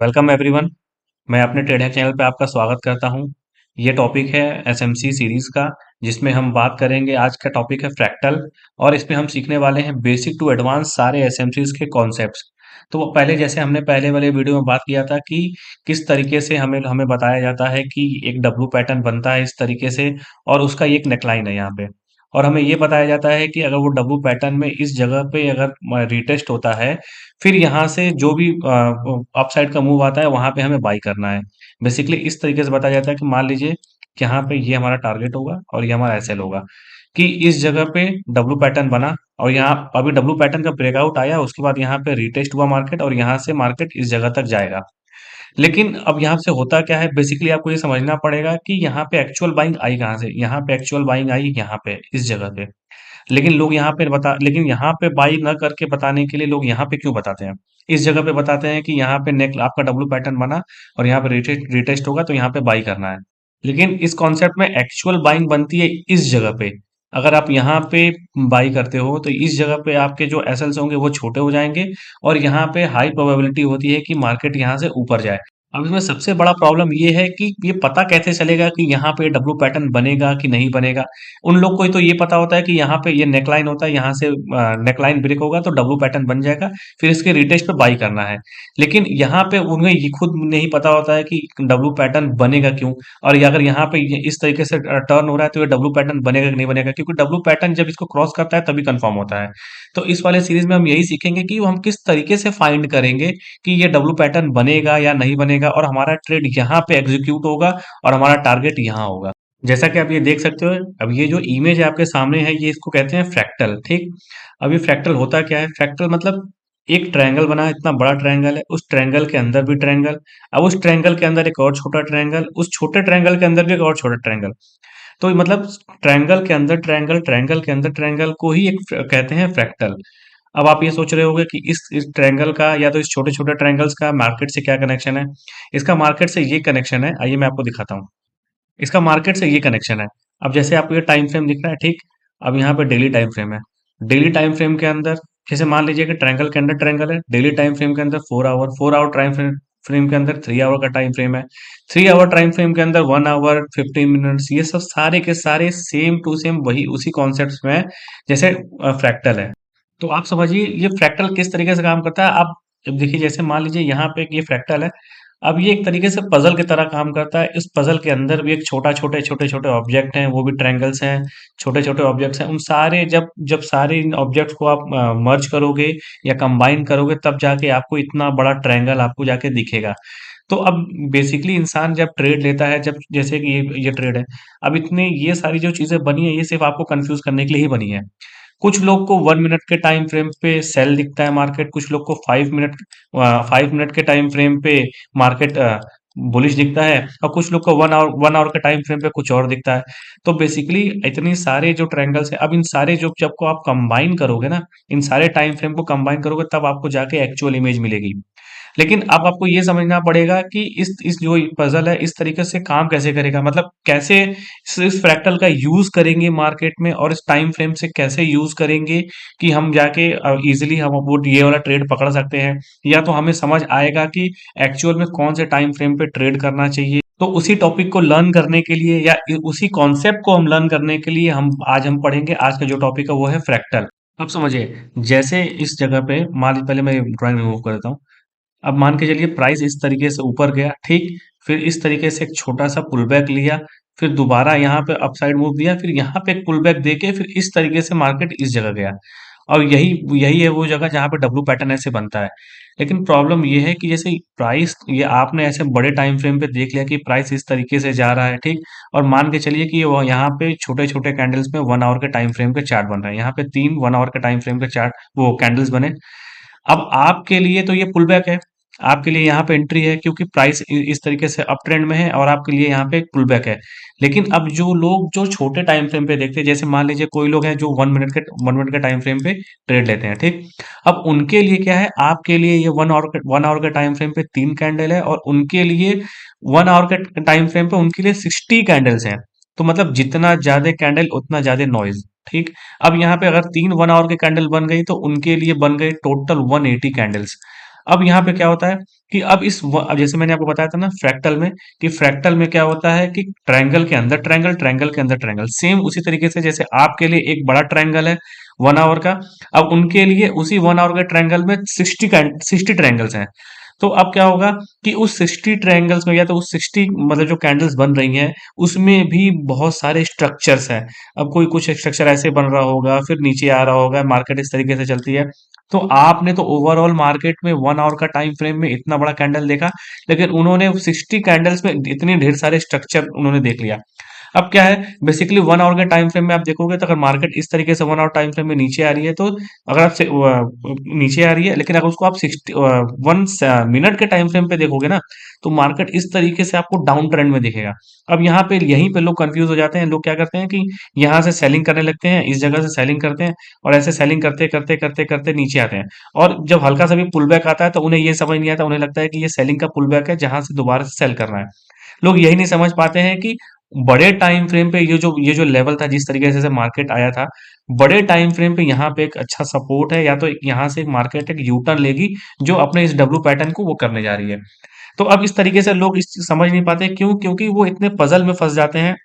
Welcome everyone. मैं अपने trade hack channel पे आपका स्वागत करता हूं। ये टॉपिक है एसएमसी सीरीज का, जिसमें हम बात करेंगे। आज का टॉपिक है फ्रैक्टल, और इसमें हम सीखने वाले हैं बेसिक टू एडवांस सारे एसएमसीज के कॉन्सेप्ट्स। तो वो पहले, जैसे हमने पहले वाले वीडियो में बात किया था कि किस तरीके से हमें हमें बताया जाता है कि एक डब्लू पैटर्न बनता है इस तरीके से, और उसका एक नेकलाइन है यहाँ पे। और हमें ये बताया जाता है कि अगर वो डब्लू पैटर्न में इस जगह पे अगर रिटेस्ट होता है, फिर यहाँ से जो भी अपसाइड का मूव आता है वहां पे हमें बाई करना है। बेसिकली इस तरीके से बताया जाता है कि मान लीजिए कि यहाँ पे ये हमारा टारगेट होगा और ये हमारा एसएल होगा, कि इस जगह पे डब्लू पैटर्न बना, और यहाँ अभी डब्लू पैटर्न का ब्रेकआउट आया, उसके बाद यहाँ पे रिटेस्ट हुआ मार्केट, और यहाँ से मार्केट इस जगह तक जाएगा। लेकिन अब यहाँ से होता क्या है, बेसिकली आपको ये समझना पड़ेगा कि यहाँ पे एक्चुअल बाइंग आई कहाँ से। यहाँ पे एक्चुअल बाइंग आई यहाँ पे इस जगह पे। लेकिन यहाँ पे बाई न करके बताने के लिए लोग यहाँ पे क्यों बताते हैं? इस जगह पे बताते हैं कि यहाँ पे नेक आपका डब्लू पैटर्न बना और यहाँ पे रिटेस्ट रिटेस्ट होगा, तो यहाँ पे बाई करना है। लेकिन इस कॉन्सेप्ट में एक्चुअल बाइंग बनती है इस जगह पे। अगर आप यहाँ पे बाई करते हो तो इस जगह पे आपके जो एसएल्स होंगे वो छोटे हो जाएंगे, और यहाँ पे हाई प्रोबेबिलिटी होती है कि मार्केट यहाँ से ऊपर जाए। अब इसमें सबसे बड़ा प्रॉब्लम ये है कि ये पता कैसे चलेगा कि यहाँ पे डब्लू पैटर्न बनेगा कि नहीं बनेगा। उन लोग को तो ये पता होता है कि यहाँ पे ये नेकलाइन होता है, यहाँ से नेकलाइन ब्रेक होगा तो डब्लू पैटर्न बन जाएगा, फिर इसके रिटेस्ट पे बाई करना है। लेकिन यहाँ पे उन्हें ये खुद नहीं पता होता है कि डब्लू पैटर्न बनेगा क्यों, और ये अगर यहाँ पे इस तरीके से टर्न हो रहा है तो ये डब्लू पैटर्न बनेगा कि नहीं बनेगा, क्योंकि डब्लू पैटर्न जब इसको क्रॉस करता है तभी कंफर्म होता है। तो इस वाले सीरीज में हम यही सीखेंगे कि हम किस तरीके से फाइंड करेंगे कि ये डब्लू पैटर्न बनेगा या नहीं बनेगा, और हमारा ट्रेड यहाँ पे एग्जीक्यूट होगा और हमारा टारगेट यहाँ होगा। जैसा कि आप ये देख सकते हो, अब ये जो इमेज आपके सामने है, ये इसको कहते हैं फ्रैक्टल, ठीक। अब ये फ्रैक्टल होता क्या है? फ्रैक्टल मतलब एक ट्रायंगल बना है, इतना बड़ा ट्रायंगल है, उस ट्रायंगल के अंदर भी ट्रायंगल, अब उस ट्रायंगल के अंदर एक और छोटा ट्रायंगल, उस छोटे ट्रायंगल के अंदर भी एक और छोटा ट्रायंगल। तो मतलब ट्रायंगल के अंदर ट्रायंगल, ट्रायंगल के अंदर ट्रायंगल को ही एक कहते हैं फ्रैक्टल। अब आप ये सोच रहे होंगे कि इस ट्रायंगल का या तो इस छोटे छोटे ट्रायंगल्स का मार्केट से क्या कनेक्शन है। इसका मार्केट से ये कनेक्शन है, आइए मैं आपको दिखाता हूँ। इसका मार्केट से ये कनेक्शन है। अब जैसे आपको ये टाइम फ्रेम दिख रहा है, ठीक। अब यहाँ पे डेली टाइम फ्रेम है। डेली टाइम फ्रेम के अंदर, जैसे मान लीजिए कि ट्रायंगल के अंदर ट्रायंगल है, डेली टाइम फ्रेम के अंदर 4 hour, 4 hour time frame frame के अंदर 3 आवर का टाइम फ्रेम है, 3 आवर टाइम फ्रेम के अंदर 1 आवर 15 मिनट्स। ये सब सारे के सारे सेम टू सेम वही उसी कॉन्सेप्ट में है, जैसे फ्रैक्टल है। तो आप समझिए ये फ्रैक्टल किस तरीके से काम करता है। आप अब देखिए, जैसे मान लीजिए यहाँ पे ये फ्रैक्टल है। अब ये एक तरीके से पजल की तरह काम करता है। इस पजल के अंदर भी एक छोटा छोटे छोटे छोटे ऑब्जेक्ट हैं, वो भी ट्रायंगल्स हैं, छोटे छोटे ऑब्जेक्ट्स हैं। उन सारे जब जब सारे इन ऑब्जेक्ट्स को आप मर्ज करोगे या कंबाइन करोगे, तब जाके आपको इतना बड़ा ट्रायंगल आपको जाके दिखेगा। तो अब बेसिकली इंसान जब ट्रेड लेता है, जब जैसे कि ये ट्रेड है, अब इतने ये सारी जो चीजें बनी है, ये सिर्फ आपको कंफ्यूज करने के लिए ही बनी है। कुछ लोग को 1 मिनट के टाइम फ्रेम पे सेल दिखता है मार्केट, कुछ लोग को 5 मिनट के टाइम फ्रेम पे मार्केट बुलिश दिखता है, और कुछ लोग को 1 आवर के टाइम फ्रेम पे कुछ और दिखता है। तो बेसिकली इतनी सारे जो ट्रायंगल्स है, अब इन सारे जो जब को आप कंबाइन करोगे ना, इन सारे टाइम फ्रेम को कंबाइन करोगे, तब आपको जाके एक्चुअल इमेज मिलेगी। लेकिन अब आपको ये समझना पड़ेगा कि इस जो पजल है, इस तरीके से काम कैसे करेगा, मतलब कैसे इस फ्रैक्टल का यूज करेंगे मार्केट में, और इस टाइम फ्रेम से कैसे यूज करेंगे कि हम जाके इजिली हम वो ये वाला ट्रेड पकड़ सकते हैं, या तो हमें समझ आएगा कि एक्चुअल में कौन से टाइम फ्रेम पे ट्रेड करना चाहिए। तो उसी टॉपिक को लर्न करने के लिए, या उसी कॉन्सेप्ट को हम लर्न करने के लिए हम पढ़ेंगे। आज का जो टॉपिक है वो है फ्रैक्टल। अब समझिए, जैसे इस जगह पे मान लीजिए, पहले मैं ड्राइंग रिमूव कर देता हूँ। अब मान के चलिए प्राइस इस तरीके से ऊपर गया, ठीक। फिर इस तरीके से एक छोटा सा पुल बैक लिया, फिर दोबारा यहाँ पे अपसाइड मूव दिया, फिर यहाँ पे एक पुल बैक देके फिर इस तरीके से मार्केट इस जगह गया। और यही यही है वो जगह जहाँ पे डब्लू पैटर्न ऐसे बनता है। लेकिन प्रॉब्लम ये है कि जैसे प्राइस, ये आपने ऐसे बड़े टाइम फ्रेम पे देख लिया कि प्राइस इस तरीके से जा रहा है, ठीक। और मान के चलिए कि वो यहाँ पे छोटे छोटे कैंडल्स में 1 आवर के टाइम फ्रेम के चार्ट बन रहे हैं, यहाँ पे 3 1 आवर के टाइम फ्रेम के चार्ट वो कैंडल्स बने। अब आपके लिए तो ये पुल बैक है, आपके लिए यहाँ पे एंट्री है, क्योंकि प्राइस इस तरीके से अप ट्रेंड में है, और आपके लिए यहाँ पे एक पुल बैक है। लेकिन अब जो लोग जो छोटे टाइम फ्रेम पे देखते हैं, जैसे मान लीजिए कोई लोग हैं जो 1 मिनट के टाइम फ्रेम पे ट्रेड लेते हैं, ठीक। अब उनके लिए क्या है, आपके लिए ये 1 आवर के टाइम फ्रेम पे 3 कैंडल है, और उनके लिए 1 आवर के टाइम फ्रेम पे उनके लिए 60 कैंडल्स हैं। तो मतलब जितना ज्यादा कैंडल उतना ज्यादा नॉइज, ठीक। अब यहाँ पे अगर 3 1 आवर के कैंडल बन गई, तो उनके लिए बन गई टोटल 180 कैंडल्स। अब यहाँ पे क्या होता है कि अब जैसे मैंने आपको बताया था ना फ्रैक्टल में, कि फ्रैक्टल में क्या होता है कि ट्रायंगल के अंदर ट्रायंगल, ट्रायंगल के अंदर ट्रायंगल, सेम उसी तरीके से जैसे आपके लिए एक बड़ा ट्रायंगल है 1 आवर का, अब उनके लिए उसी 1 आवर के ट्रायंगल में 60 ट्रायंगल्स हैं। तो अब क्या होगा कि उस 60 ट्रायंगल्स में, या तो उस 60 मतलब जो कैंडल्स बन रही हैं, उसमें भी बहुत सारे स्ट्रक्चर्स हैं। अब कोई कुछ स्ट्रक्चर ऐसे बन रहा होगा, फिर नीचे आ रहा होगा, मार्केट इस तरीके से चलती है। तो आपने तो ओवरऑल मार्केट में 1 आवर का टाइम फ्रेम में इतना बड़ा कैंडल देखा, लेकिन उन्होंने 60 कैंडल्स में इतने ढेर सारे स्ट्रक्चर उन्होंने देख लिया। अब क्या है, बेसिकली 1 आवर के टाइम फ्रेम में आप देखोगे तो अगर मार्केट इस तरीके से 1 आवर टाइम फ्रेम में नीचे आ रही है, तो अगर आप नीचे आ रही है, लेकिन अगर उसको आप 1 मिनट के टाइम फ्रेम पे देखोगे ना, तो मार्केट इस तरीके से आपको डाउन ट्रेंड में दिखेगा। अब यहाँ पे यहीं पे लोग कंफ्यूज हो जाते हैं, लोग क्या करते हैं कि यहाँ से सेलिंग करने लगते हैं, इस जगह से सेलिंग करते हैं, और ऐसे सेलिंग करते करते करते करते नीचे आते हैं। और जब हल्का सा भी पुल बैक आता है तो उन्हें ये समझ नहीं आता, उन्हें लगता है कि ये सेलिंग का पुल बैक है जहां से दोबारा से सेल करना है। लोग यही नहीं समझ पाते हैं कि बड़े टाइम फ्रेम पे ये जो लेवल था, जिस तरीके से मार्केट आया था, बड़े टाइम फ्रेम पे यहाँ पे एक अच्छा सपोर्ट है, या तो यहाँ से मार्केट एक यू टर्न लेगी, जो अपने इस डब्ल्यू पैटर्न को वो करने जा रही है। तो अब इस तरीके से लोग इस चीज़ समझ नहीं पाते, क्यों? क्योंकि वो इतने पजल में फंस जाते हैं,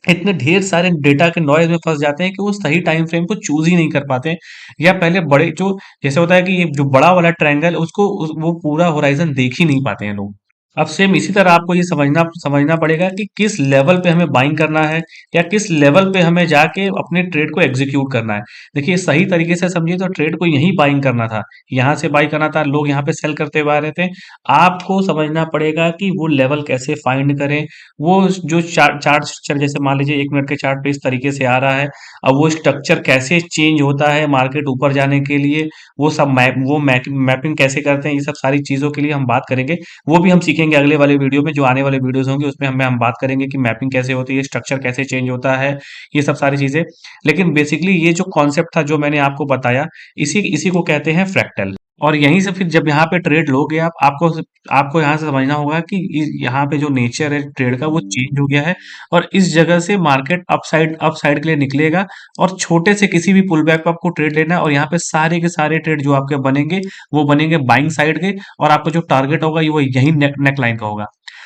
इतने ढेर सारे डेटा के नॉइज में फंस जाते हैं कि वो सही टाइम फ्रेम को चूज ही नहीं कर पाते हैं। या पहले बड़े जो, जैसे होता है कि ये जो बड़ा वाला ट्रायंगल, वो पूरा होराइजन देख ही नहीं पाते हैं लोग। अब सेम इसी तरह आपको ये समझना समझना पड़ेगा कि किस लेवल पे हमें बाइंग करना है, या किस लेवल पे हमें जाके अपने ट्रेड को एग्जीक्यूट करना है। देखिए सही तरीके से समझिए तो ट्रेड को यहीं बाइंग करना था, यहाँ से बाई करना था, लोग यहाँ पे सेल करते हुए आ रहे थे। आपको समझना पड़ेगा कि वो लेवल कैसे फाइंड करें, वो जो चार्ट स्ट्रक्चर, जैसे मान लीजिए 1 मिनट के चार्ट पे इस तरीके से आ रहा है, अब वो स्ट्रक्चर कैसे चेंज होता है मार्केट ऊपर जाने के लिए, वो सब मैपिंग कैसे करते हैं, ये सब सारी चीजों के लिए हम बात करेंगे। वो भी हम सीखेंगे अगले वाले वीडियो में, जो आने वाले वीडियोस होंगे उसमें हम बात करेंगे कि मैपिंग कैसे होती है, स्ट्रक्चर कैसे चेंज होता है, ये सब सारी चीजें। लेकिन बेसिकली ये जो कॉन्सेप्ट था जो मैंने आपको बताया, इसी इसी को कहते हैं फ्रैक्टल। और यहीं से फिर जब यहाँ पे ट्रेड लोगे आप, आपको यहाँ से समझना होगा कि यहाँ पे जो नेचर है ट्रेड का वो चेंज हो गया है, और इस जगह से मार्केट अप साइड के लिए निकलेगा, और छोटे से किसी भी पुल बैक पे आपको ट्रेड लेना है, और यहाँ पे सारे के सारे ट्रेड जो आपके बनेंगे, वो बनेंगे बाइंग साइड के, और आपका जो टारगेट होगा ये वो यही नेक लाइन का होगा।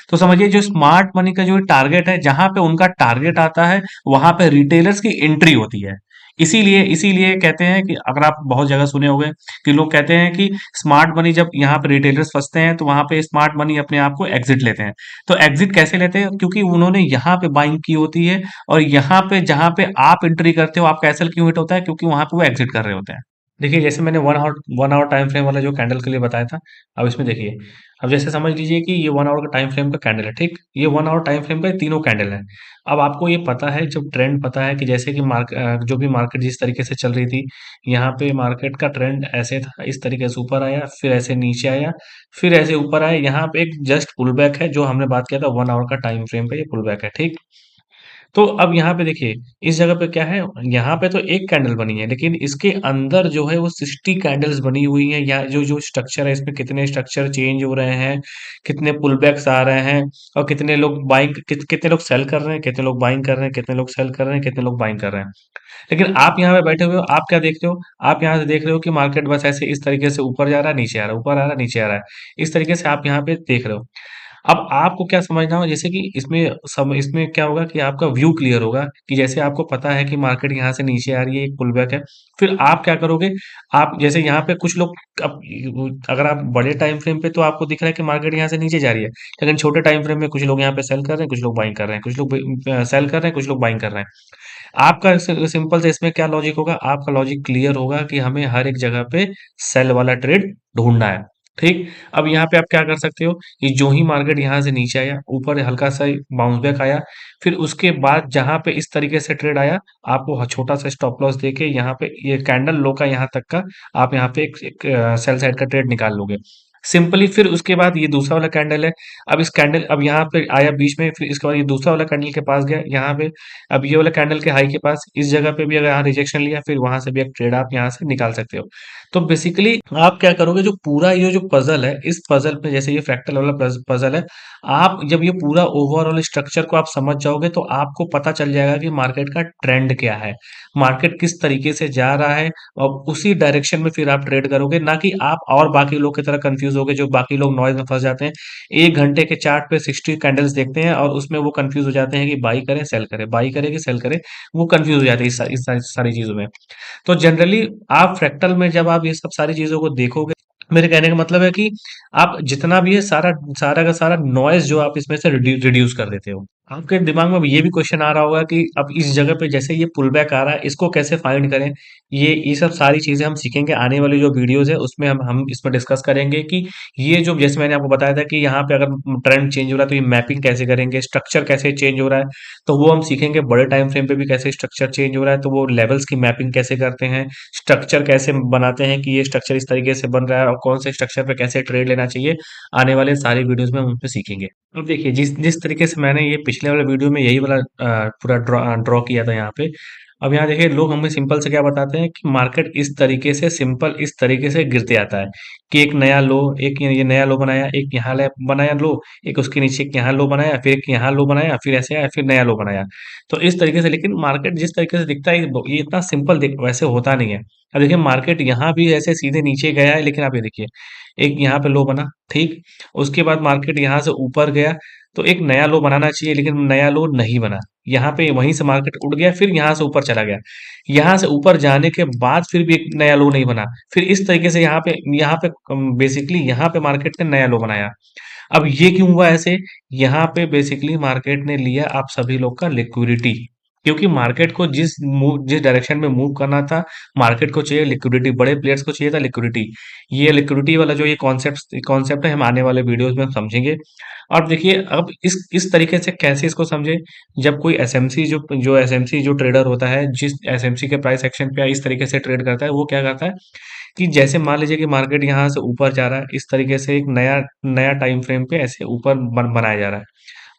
तो समझिए जो स्मार्ट मनी का जो टारगेट है, जहां पे उनका टारगेट आता है, वहां पे रिटेलर्स की एंट्री होती है। इसीलिए इसीलिए कहते हैं कि, अगर आप बहुत जगह सुने होंगे कि लोग कहते हैं कि स्मार्ट मनी जब यहाँ पे रिटेलर्स फंसते हैं, तो वहां पे स्मार्ट मनी अपने आप को एग्जिट लेते हैं। तो एग्जिट कैसे लेते हैं? क्योंकि उन्होंने यहाँ पे बाइंग की होती है, और यहाँ पे जहां पे आप एंट्री करते हो, आपका एसएल क्यों हिट होता है? क्योंकि वहां पे वो एग्जिट कर रहे होते हैं। देखिए जैसे मैंने 1 आवर टाइम फ्रेम वाला जो कैंडल के लिए बताया था, अब इसमें देखिए, अब जैसे समझ लीजिए कि ये 1 आवर का टाइम फ्रेम का कैंडल है, ठीक? ये 1 आवर टाइम फ्रेम का तीनों कैंडल है। अब आपको ये पता है, जब ट्रेंड पता है कि जैसे कि जो भी मार्केट जिस तरीके से चल रही थी, यहाँ पे मार्केट का ट्रेंड ऐसे था, इस तरीके से ऊपर आया, फिर ऐसे नीचे आया, फिर ऐसे ऊपर आया, यहाँ पे एक जस्ट पुल बैक है, जो हमने बात किया था 1 आवर का टाइम फ्रेम का, ये पुल बैक है, ठीक? तो अब यहाँ पे देखिए, इस जगह पे क्या है, यहाँ पे तो एक कैंडल बनी है, लेकिन इसके अंदर जो है वो 60 कैंडल्स बनी हुई हैं। या जो जो स्ट्रक्चर है, इसमें कितने स्ट्रक्चर चेंज हो रहे हैं, कितने पुल बैक्स आ रहे हैं, और कितने लोग कितने लोग सेल कर रहे हैं, कितने लोग बाइंग कर रहे हैं, कितने लोग सेल कर रहे हैं, कितने लोग बाइंग कर रहे हैं। लेकिन आप यहाँ पे बैठे हुए हो, आप क्या देख रहे हो? आप यहाँ से देख रहे हो कि मार्केट बस ऐसे इस तरीके से ऊपर जा रहा है, नीचे आ रहा है, ऊपर आ रहा है, नीचे आ रहा है। इस तरीके से आप यहाँ पे देख रहे हो। अब आपको क्या समझना हो, जैसे कि इसमें क्या होगा कि आपका व्यू क्लियर होगा, कि जैसे आपको पता है कि मार्केट यहाँ से नीचे आ रही है, एक पुल बैक है, फिर आप क्या करोगे? आप जैसे यहाँ पे कुछ लोग, अब अगर आप बड़े टाइम फ्रेम पे तो आपको दिख रहा है कि मार्केट यहाँ से नीचे जा रही है, लेकिन छोटे टाइम फ्रेम में कुछ लोग यहाँ पे सेल कर रहे हैं, कुछ लोग बाइंग कर रहे हैं, कुछ लोग सेल कर रहे हैं, कुछ लोग बाइंग कर रहे हैं। आपका सिंपल से इसमें क्या लॉजिक होगा? आपका लॉजिक क्लियर होगा कि हमें हर एक जगह पे सेल वाला ट्रेड ढूंढना है, ठीक? अब यहाँ पे आप क्या कर सकते हो कि जो ही मार्केट यहाँ से नीचे आया, ऊपर हल्का सा बाउंस बैक आया, फिर उसके बाद जहाँ पे इस तरीके से ट्रेड आया, आपको छोटा सा स्टॉप लॉस देके यहाँ पे ये कैंडल लो का यहाँ तक का, आप यहाँ पे एक सेल साइड का ट्रेड निकाल लोगे। सिंपली फिर उसके बाद ये दूसरा वाला कैंडल है। अब इस कैंडल अब यहाँ पे आया बीच में, फिर इसके बाद ये दूसरा वाला कैंडल के पास गया यहाँ पे। अब ये वाला कैंडल के हाई के पास इस जगह पे भी अगर यहाँ रिजेक्शन लिया, फिर वहां से भी एक ट्रेड आप यहाँ से निकाल सकते हो। तो बेसिकली आप क्या करोगे, जो पूरा ये जो पजल है, इस पजल पे जैसे ये फ्रैक्टल वाला पजल है, आप जब ये पूरा ओवरऑल स्ट्रक्चर को आप समझ जाओगे तो आपको पता चल जाएगा कि मार्केट का ट्रेंड क्या है, मार्केट किस तरीके से जा रहा है, और उसी डायरेक्शन में फिर आप ट्रेड करोगे, ना कि आप और बाकी लोग की तरह कंफ्यूज होगे, जो बाकी लोग नॉइज में फंस जाते हैं। 1 घंटे के चार्ट पे 60 कैंडल्स देखते हैं और उसमें वो कंफ्यूज हो जाते हैं कि बाई करें सेल करें, बाई करें कि सेल करें। वो कंफ्यूज हो जाते हैं इस सारी चीजों में। तो जनरली आप फ्रैक्टल में जब आप ये सब सारी चीजों को देखोगे, मेरे कहने का मतलब है कि आप जितना भी है सारा सारा का सारा नॉइज जो आप इसमें से रिड्यूस कर देते हो। आपके दिमाग में अब ये भी क्वेश्चन आ रहा होगा कि अब इस जगह पे जैसे ये पुल बैक आ रहा है, इसको कैसे फाइंड करें। ये सब सारी चीजें हम सीखेंगे आने वाली जो वीडियोस है उसमें, हम इसमें डिस्कस करेंगे कि ये जो जैसे मैंने आपको बताया था कि यहाँ पे अगर ट्रेंड चेंज हो रहा है तो ये मैपिंग कैसे करेंगे, स्ट्रक्चर कैसे चेंज हो रहा है, तो वो हम सीखेंगे। बड़े टाइम फ्रेम पे भी कैसे स्ट्रक्चर चेंज हो रहा है, तो वो लेवल्स की मैपिंग कैसे करते हैं, स्ट्रक्चर कैसे बनाते हैं कि ये स्ट्रक्चर इस तरीके से बन रहा है और कौन से स्ट्रक्चर पे कैसे ट्रेड लेना चाहिए। आने वाले सारे वीडियोस में हम उन पे सीखेंगे। अब देखिए जिस जिस तरीके से मैंने ये पिछले वाले वीडियो में यही वाला पूरा ड्रॉ किया था यहाँ पे। अब यहाँ देखिए लोग हमें सिंपल से क्या बताते हैं कि मार्केट इस तरीके से सिंपल इस तरीके से गिरते आता है कि एक नया लो, एक ये नया लो बनाया, एक यहाँ बनाया लो, एक उसके नीचे एक यहाँ लो बनाया, फिर एक यहाँ लो बनाया, फिर ऐसे आया, फिर नया लो बनाया। तो इस तरीके से, लेकिन मार्केट जिस तरीके से दिखता है ये इतना सिंपल वैसे होता नहीं है। अब देखिए मार्केट यहाँ भी ऐसे सीधे नीचे गया है, लेकिन आप ये देखिए एक यहाँ पे लो बना, ठीक। उसके बाद मार्केट यहाँ से ऊपर गया, तो एक नया लो बनाना चाहिए, लेकिन नया लो नहीं बना। यहाँ पे वहीं से मार्केट उड़ गया, फिर यहाँ से ऊपर चला गया। यहाँ से ऊपर जाने के बाद फिर भी एक नया लो नहीं बना। फिर इस तरीके से यहाँ पे बेसिकली यहाँ पे मार्केट ने नया लो बनाया। अब ये क्यों हुआ ऐसे? यहाँ पे बेसिकली मार्केट ने लिया आप सभी लोग का लिक्विडिटी, क्योंकि मार्केट को जिस डायरेक्शन में मूव करना था, मार्केट को चाहिए लिक्विडिटी, बड़े प्लेयर्स को चाहिए था लिक्विडिटी। ये लिक्विडिटी वाला जो ये कॉन्सेप्ट है, हम आने वाले वीडियोस में हम समझेंगे। और देखिए अब इस तरीके से कैसे इसको समझे, जब कोई एसएमसी जो एसएमसी जो ट्रेडर होता है, जिस एसएमसी के प्राइस एक्शन पे इस तरीके से ट्रेड करता है, वो क्या करता है कि जैसे मान लीजिए कि मार्केट यहाँ से ऊपर जा रहा है, इस तरीके से एक नया नया टाइम फ्रेम पे ऐसे ऊपर बनाया जा रहा है।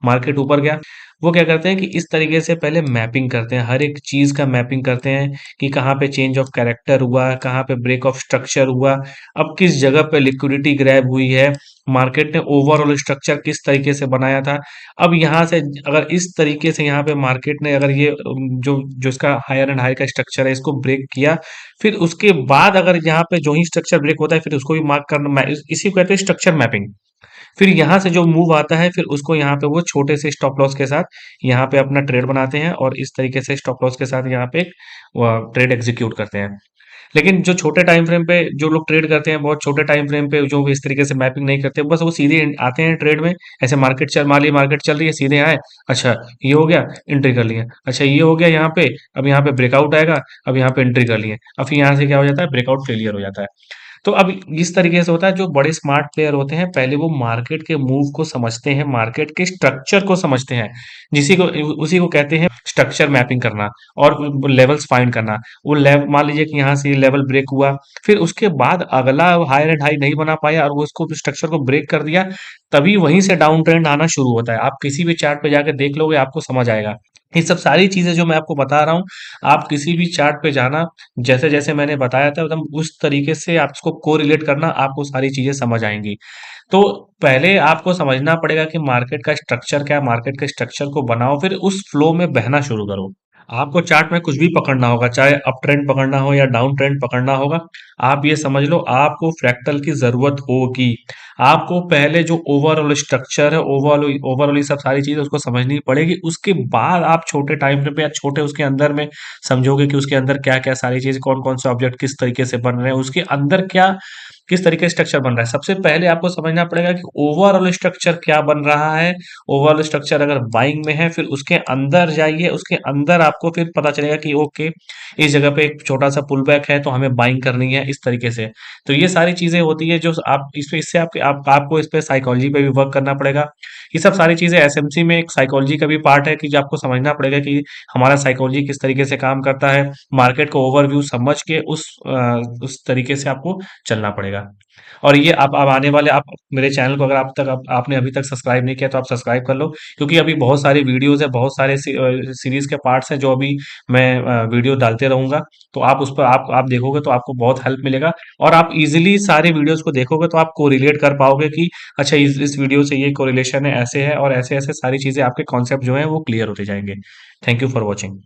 मार्केट ऊपर गया, वो क्या करते हैं कि इस तरीके से पहले मैपिंग करते हैं, हर एक चीज का मैपिंग करते हैं कि कहाँ पे चेंज ऑफ कैरेक्टर हुआ, कहाँ पे ब्रेक ऑफ स्ट्रक्चर हुआ, अब किस जगह पे लिक्विडिटी ग्रैब हुई है, मार्केट ने ओवरऑल स्ट्रक्चर किस तरीके से बनाया था। अब यहाँ से अगर इस तरीके से यहाँ पे मार्केट ने अगर ये जो जो इसका हायर एंड हाई का स्ट्रक्चर है इसको ब्रेक किया, फिर उसके बाद अगर यहाँ पे जो ही स्ट्रक्चर ब्रेक होता है फिर उसको भी मार्क करना, इसी को कहते हैं स्ट्रक्चर मैपिंग। फिर यहाँ से जो मूव आता है फिर उसको यहाँ पे वो छोटे से स्टॉप लॉस के साथ यहाँ पे अपना ट्रेड बनाते हैं, और इस तरीके से स्टॉप लॉस के साथ यहाँ पे ट्रेड एग्जीक्यूट करते हैं। लेकिन जो छोटे टाइम फ्रेम पे जो लोग ट्रेड करते हैं, बहुत छोटे टाइम फ्रेम पे जो इस तरीके से मैपिंग नहीं करते, बस वो सीधे आते हैं ट्रेड में। ऐसे मार्केट चल मान ली मार्केट चल रही है, सीधे आए, अच्छा ये हो गया, एंट्री कर लिया, अच्छा ये हो गया यहाँ पे, अब यहाँ पे ब्रेकआउट आएगा, अब यहाँ पे एंट्री कर लिए, अब फिर यहाँ से क्या हो जाता है, ब्रेकआउट फेलियर हो जाता है। तो अब इस तरीके से होता है, जो बड़े स्मार्ट प्लेयर होते हैं पहले वो मार्केट के मूव को समझते हैं, मार्केट के स्ट्रक्चर को समझते हैं, जिसी को उसी को कहते हैं स्ट्रक्चर मैपिंग करना और लेवल्स फाइंड करना। वो लेवल मान लीजिए कि यहाँ से ये लेवल ब्रेक हुआ, फिर उसके बाद अगला हायर एंड हाई नहीं बना पाया और वो उसको स्ट्रक्चर को ब्रेक कर दिया, तभी वहीं से डाउन ट्रेंड आना शुरू होता है। आप किसी भी चार्ट पे जाके देख लोगे, आपको समझ आएगा। ये सब सारी चीजें जो मैं आपको बता रहा हूँ, आप किसी भी चार्ट पे जाना, जैसे जैसे मैंने बताया था एकदम उस तरीके से आप इसको कोरिलेट करना, आपको सारी चीजें समझ आएंगी। तो पहले आपको समझना पड़ेगा कि मार्केट का स्ट्रक्चर क्या है, मार्केट के स्ट्रक्चर को बनाओ, फिर उस फ्लो में बहना शुरू करो। आपको चार्ट में कुछ भी पकड़ना होगा, चाहे अप ट्रेंड पकड़ना हो या डाउन ट्रेंड पकड़ना होगा, आप ये समझ लो आपको फ्रैक्टल की जरूरत होगी। आपको पहले जो ओवरऑल स्ट्रक्चर है, ओवरऑल ओवरऑल ये सब सारी चीजें उसको समझनी पड़ेगी, उसके बाद आप छोटे टाइम फ्रेम पे या छोटे उसके अंदर में समझोगे कि उसके अंदर क्या क्या सारी चीजें, कौन कौन से ऑब्जेक्ट किस तरीके से बन रहे हैं, उसके अंदर क्या किस तरीके से स्ट्रक्चर बन रहा है। सबसे पहले आपको समझना पड़ेगा कि ओवरऑल स्ट्रक्चर क्या बन रहा है। ओवरऑल स्ट्रक्चर अगर बाइंग में है, फिर उसके अंदर जाइए, उसके अंदर आपको फिर पता चलेगा कि ओके इस जगह पे एक छोटा सा पुल बैक है तो हमें बाइंग करनी है इस तरीके से। तो ये सारी चीजें होती है जो आप इससे आपको इस पे साइकोलॉजी पे भी वर्क करना पड़ेगा। ये सब सारी चीजें एसएमसी में एक साइकोलॉजी का भी पार्ट है कि जो आपको समझना पड़ेगा कि हमारा साइकोलॉजी किस तरीके से काम करता है। मार्केट को ओवरव्यू समझ के उस तरीके से आपको चलना पड़ेगा। और ये आप अब आने वाले आप मेरे चैनल को अगर आपने अभी तक सब्सक्राइब नहीं किया तो आप सब्सक्राइब कर लो, क्योंकि अभी बहुत सारी वीडियोस है, बहुत सारे सीरीज के पार्ट्स हैं जो अभी मैं वीडियो डालते रहूंगा। तो आप उस पर आप देखोगे तो आपको बहुत हेल्प मिलेगा, और आप इजीली सारे वीडियोस को देखोगे तो आप कोरिलेट कर पाओगे कि अच्छा इस वीडियो से ये कोरिलेशन है, ऐसे है, और ऐसे ऐसे सारी चीजें आपके कॉन्सेप्ट जो है वो क्लियर होते जाएंगे। Thank you for watching.